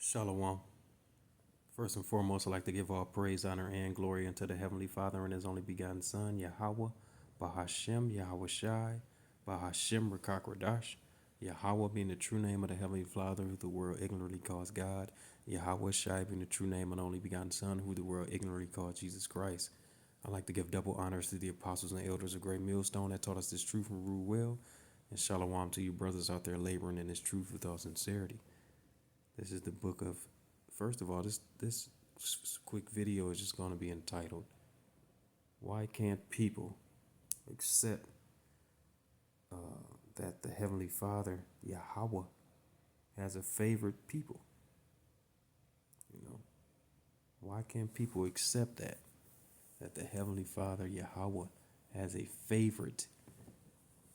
Shalom. First and foremost, I'd like to give all praise, honor, and glory unto the Heavenly Father and His only begotten Son, Yahweh, Bahashem, Yahweh Shai, Bahashem, Rakakwadash. Yahweh being the true name of the Heavenly Father, who the world ignorantly calls God. Yahweh Shai being the true name of the only begotten Son, who the world ignorantly calls Jesus Christ. I'd like to give double honors to the apostles and elders of Great Millstone that taught us this truth and rule well. And shalom to you brothers out there laboring in this truth with all sincerity. This is the book of, first of all, this quick video is just going to be entitled, Why Can't People Accept that the Heavenly Father, Yahweh, has a favorite people? You know, why can't people accept that the Heavenly Father, Yahweh, has a favorite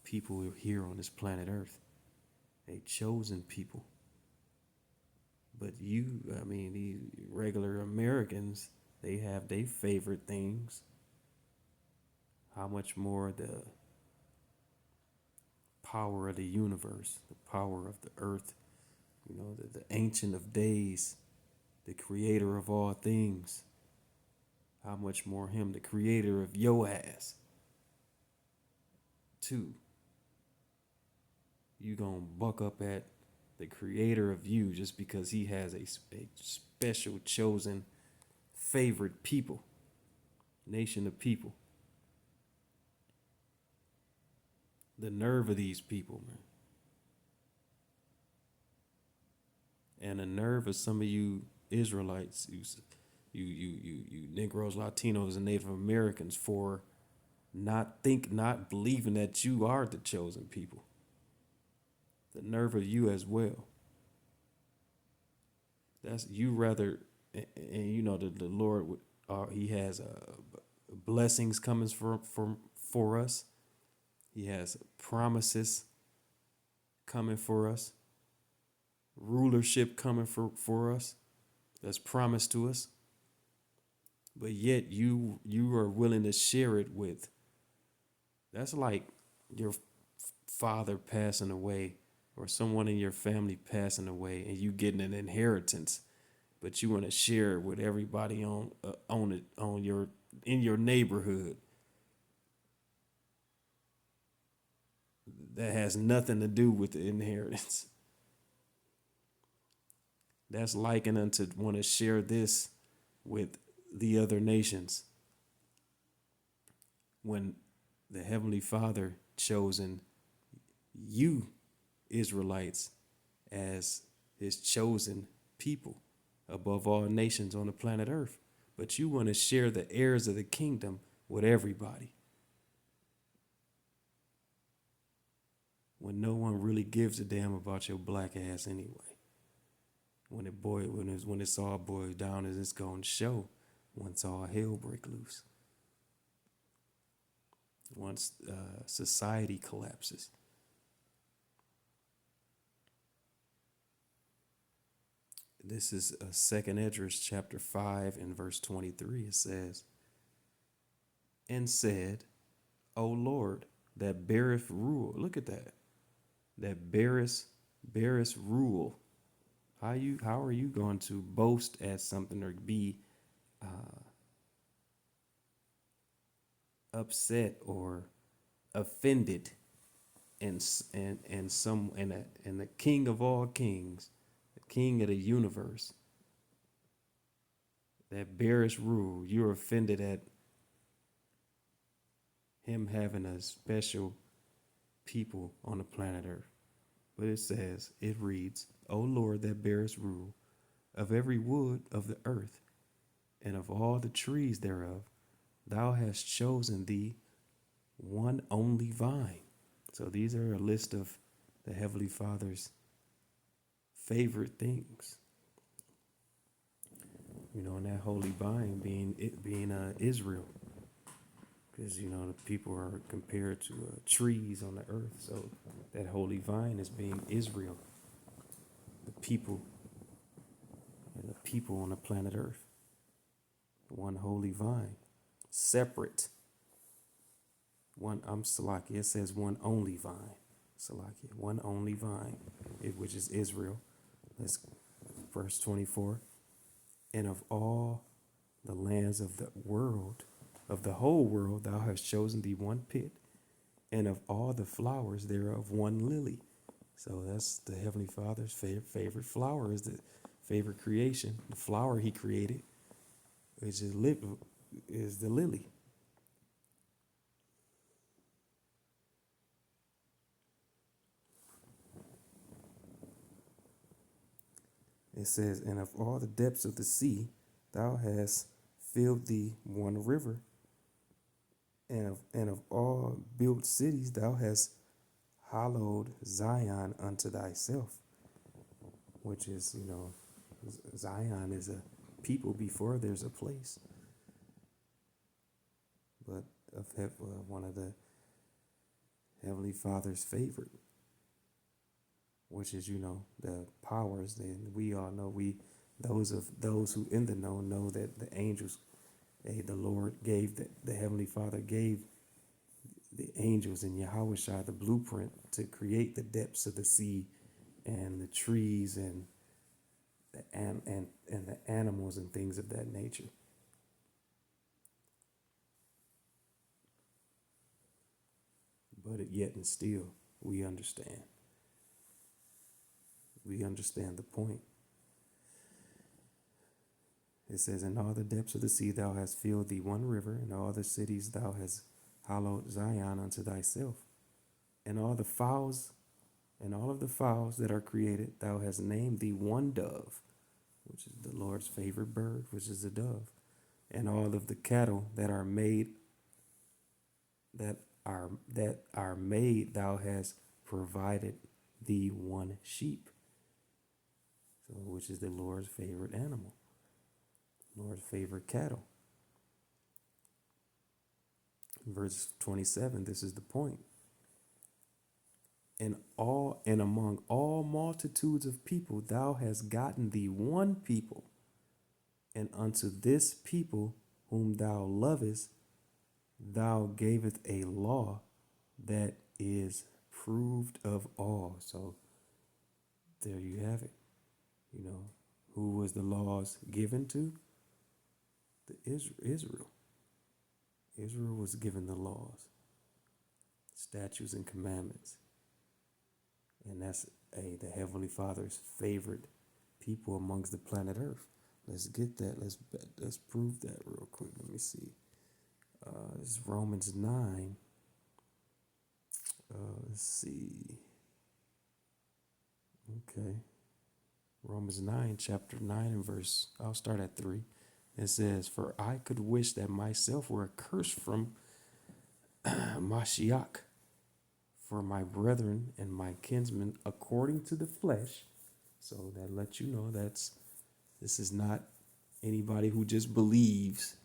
people here on this planet Earth, a chosen people? But these regular Americans, they have their favorite things. How much more the power of the universe, the power of the earth, the Ancient of Days, the creator of all things. How much more him, the creator of your ass, too. You gonna buck up at the creator of you just because he has a special chosen favorite people, nation of people. The nerve of these people, man. And the nerve of some of you Israelites, you Negroes, Latinos, and Native Americans for not believing that you are the chosen people. The nerve of you as well. That's you rather, and the Lord would, He has blessings coming for us. He has promises coming for us. Rulership coming for us. That's promised to us. But yet you are willing to share it with. That's like your father passing away, or someone in your family passing away, and you getting an inheritance, but you want to share it with everybody in your neighborhood. That has nothing to do with the inheritance. That's likened unto want to share this with the other nations, when the Heavenly Father chosen you Israelites as his chosen people above all nations on the planet Earth. But you want to share the heirs of the kingdom with everybody, when no one really gives a damn about your black ass anyway. When it's all boiled down, as it's going to show once all hell break loose. Once society collapses. This is 2nd Esdras chapter 5 and verse 23. It says, and said, O Lord, that beareth rule. Look at that. That bearest rule. How are you going to boast at something or be upset or offended and the King of all kings, the King of the universe, that bearest rule? You're offended at him having a special people on the planet Earth. But it reads, O Lord, that bearest rule of every wood of the earth and of all the trees thereof, thou hast chosen thee one only vine. So these are a list of the Heavenly Father's favorite things. And that holy vine being Israel. Because, the people are compared to trees on the earth. So that holy vine is being Israel, the people, and the people on the planet Earth. One holy vine, separate. Salakia, it says one only vine. Salakia, one only vine, which is Israel. Let's Verse 24, and of all the lands of the world, of the whole world, thou hast chosen thee one pit, and of all the flowers thereof one lily. So that's the Heavenly Father's favorite flower, is the favorite creation. The flower he created, which is the lily. It says, and of all the depths of the sea, thou hast filled thee one river, and of all built cities, thou hast hallowed Zion unto thyself, which is, Zion is a people before there's a place. But one of the Heavenly Father's favorite, which is, the powers. Then we all know, those who in the know that the angels, the Lord gave, the Heavenly Father gave the angels in Yahweh the blueprint to create the depths of the sea and the trees and the animals and things of that nature. But yet and still, we understand. We understand the point. It says, in all the depths of the sea thou hast filled thee one river, and all the cities thou hast hallowed Zion unto thyself. And all of the fowls that are created, thou hast named thee one dove, which is the Lord's favorite bird, which is the dove. And all of the cattle that are made, thou hast provided thee one sheep, so which is the Lord's favorite animal, Lord's favorite cattle. Verse 27, this is the point. And among all multitudes of people, thou hast gotten thee one people, and unto this people whom thou lovest, thou gavest a law that is proved of all. So there you have it. Who was the laws given to? Israel. Israel was given the laws, statutes, and commandments. And that's the Heavenly Father's favorite people amongst the planet Earth. Let's get that. Let's prove that real quick. Let me see. It's Romans 9. Let's see. Okay. Romans 9, chapter 9 and verse, I'll start at 3. It says, for I could wish that myself were accursed from Mashiach, for my brethren and my kinsmen according to the flesh. So that lets you know this is not anybody who just believes.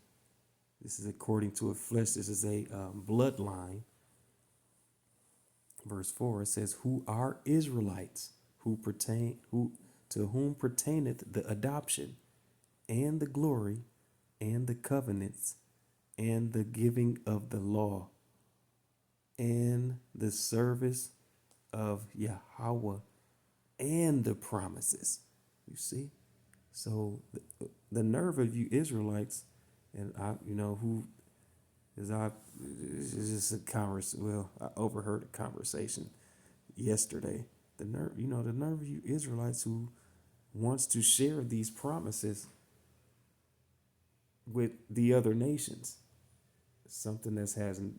This is according to a flesh. This is a bloodline. Verse 4, it says, who are Israelites, to whom pertaineth the adoption and the glory and the covenants and the giving of the law and the service of Yahweh and the promises. You see? So the nerve of you Israelites, and it's just a I overheard a conversation yesterday. The nerve of you Israelites who wants to share these promises with the other nations, something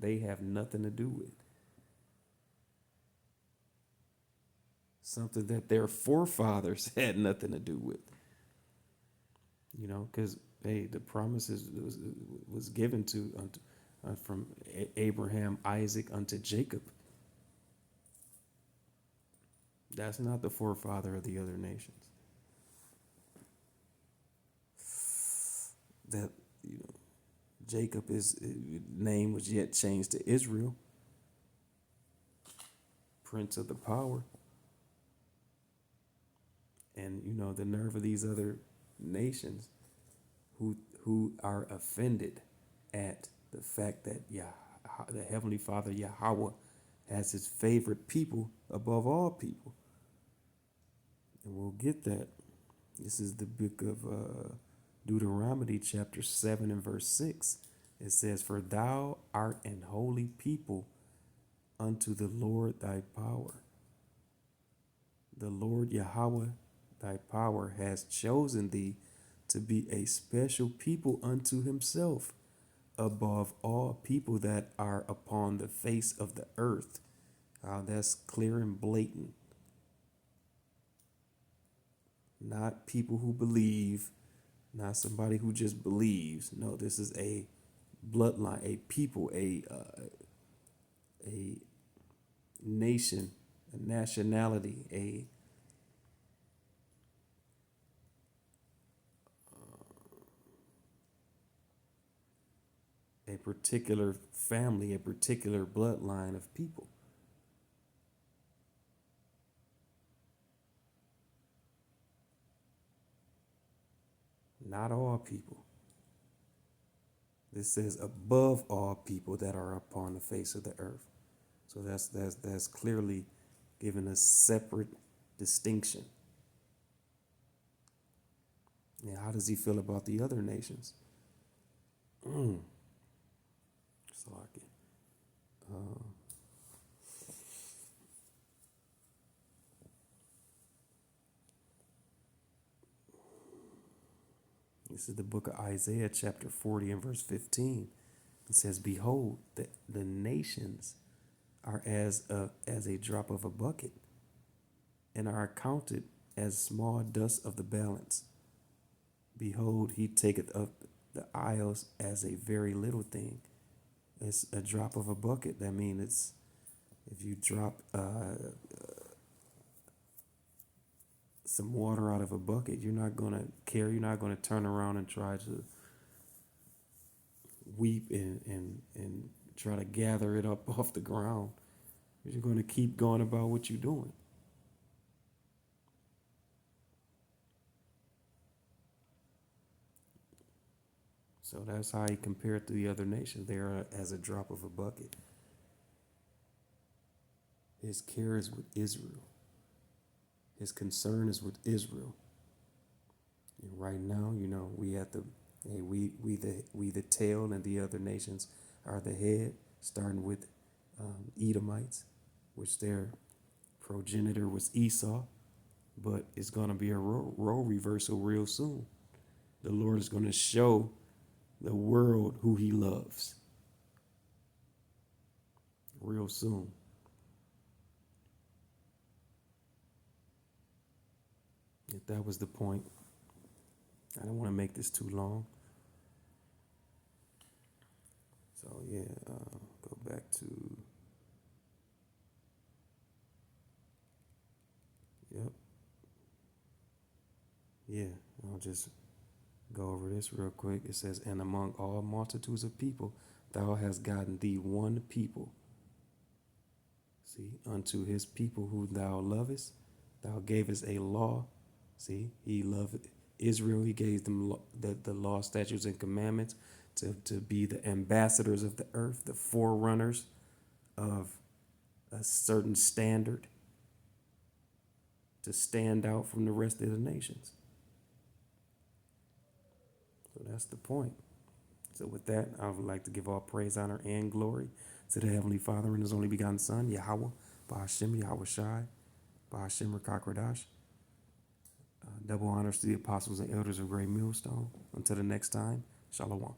they have nothing to do with, something that their forefathers had nothing to do with. Because the promises was given to from Abraham, Isaac unto Jacob. That's not the forefather of the other nations. That Jacob, his name was yet changed to Israel, prince of the power. And the nerve of these other nations who are offended at the fact that the Heavenly Father Yahweh has his favorite people above all people. And we'll get that This is the book of Deuteronomy, chapter 7 and verse 6. It says, "For thou art an holy people unto the Lord thy power. The Lord Yahweh thy power has chosen thee to be a special people unto himself above all people that are upon the face of the earth." That's clear and blatant. Not people who believe, not somebody who just believes. No, this is a bloodline, a people, a nation, a nationality, a particular family, a particular bloodline of people. Not all people. This says above all people that are upon the face of the earth. So that's clearly given a separate distinction. And how does he feel about the other nations? Salaki. This is the book of Isaiah, chapter 40 and verse 15. It says, "Behold, the nations are as a drop of a bucket, and are accounted as small dust of the balance. Behold, he taketh up the isles as a very little thing." It's a drop of a bucket. That means it's, if you drop some water out of a bucket, you're not gonna care. You're not gonna turn around and try to weep and try to gather it up off the ground. You're gonna keep going about what you're doing. So that's how he compared to the other nations. They are as a drop of a bucket. His care is with Israel. His concern is with Israel. And right now, we at the hey, we the tail, and the other nations are the head. Starting with Edomites, which their progenitor was Esau, but it's gonna be a role reversal real soon. The Lord is gonna show the world who He loves real soon. If that was the point, I don't want to make this too long. So yeah, go back to, yep, yeah. I'll just go over this real quick. It says, "And among all multitudes of people, thou hast gotten thee one people. See, unto his people who thou lovest, thou gavest a law." See, he loved Israel. He gave them the law, statutes, and commandments to be the ambassadors of the earth, the forerunners of a certain standard, to stand out from the rest of the nations. So that's the point. So with that, I would like to give all praise, honor, and glory to the Heavenly Father and His only begotten Son, Yahweh, Bahashem, Yahweh Shai, Bahashem, Rakakradash. Double honors to the apostles and elders of Great Millstone. Until the next time, Shalom.